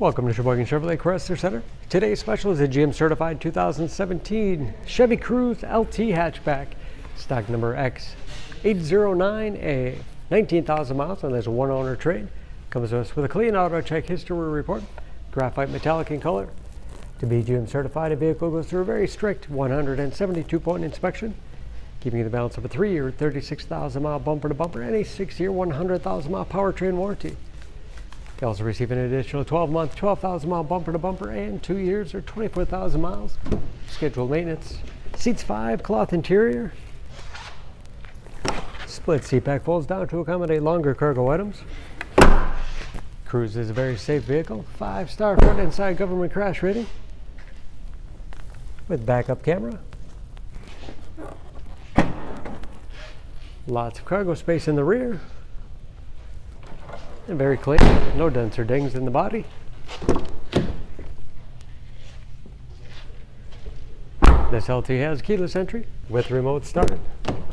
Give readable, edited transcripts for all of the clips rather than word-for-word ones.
Welcome to Sheboygan Chevrolet Chrysler Center. Today's special is a GM certified 2017 Chevy Cruze LT hatchback, stock number X809A, 19,000 miles, and there's a one owner trade. Comes to us with a clean auto check history report, graphite metallic in color. To be GM certified, a vehicle goes through a very strict 172-point inspection, keeping you the balance of a 3-year, 36,000 mile bumper to bumper and a 6-year, 100,000 mile powertrain warranty. You also receive an additional 12-month, 12,000 mile bumper to bumper and 2 years or 24,000 miles. Scheduled maintenance. Seats 5, cloth interior. Split seat back folds down to accommodate longer cargo items. Cruze is a very safe vehicle. 5-star front and side government crash rating with backup camera. Lots of cargo space in the rear. And very clean, no dents or dings in the body. This LT has keyless entry with remote start,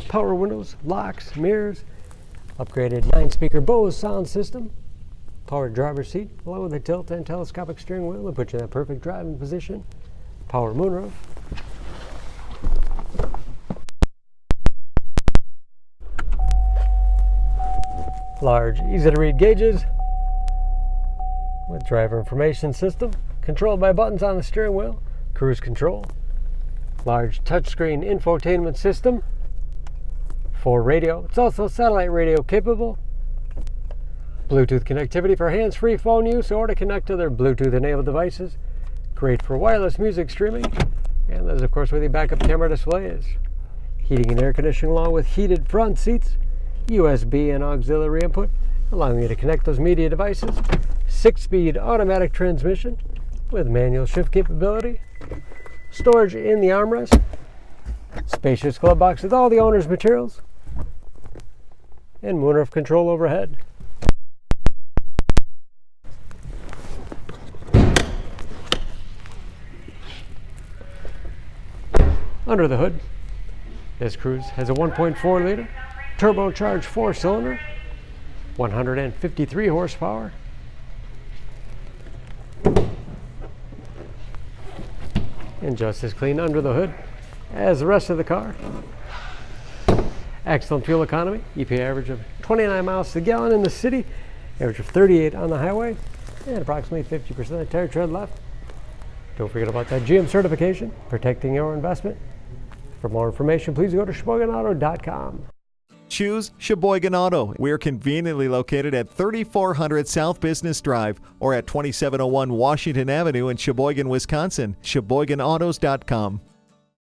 power windows, locks, mirrors, upgraded 9-speaker Bose sound system, powered driver's seat, along with a tilt and telescopic steering wheel to put you in that perfect driving position, power moonroof. Large, easy-to-read gauges with driver information system, controlled by buttons on the steering wheel, cruise control, large touchscreen infotainment system, for radio. It's also satellite radio capable, Bluetooth connectivity for hands-free phone use or to connect to their Bluetooth-enabled devices, great for wireless music streaming, and there's of course where the backup camera display is. Heating and air conditioning along with heated front seats, USB and auxiliary input, allowing you to connect those media devices. 6-speed automatic transmission with manual shift capability. Storage in the armrest. Spacious glove box with all the owner's materials. And moonroof control overhead. Under the hood, this Cruze has a 1.4 liter turbocharged 4-cylinder, 153 horsepower. And just as clean under the hood as the rest of the car. Excellent fuel economy, EPA average of 29 miles to the gallon in the city, average of 38 on the highway, and approximately 50% of tire tread left. Don't forget about that GM certification, protecting your investment. For more information, please go to SheboyganAuto.com. Choose Sheboygan Auto. We're conveniently located at 3400 South Business Drive or at 2701 Washington Avenue in Sheboygan, Wisconsin. SheboyganAutos.com.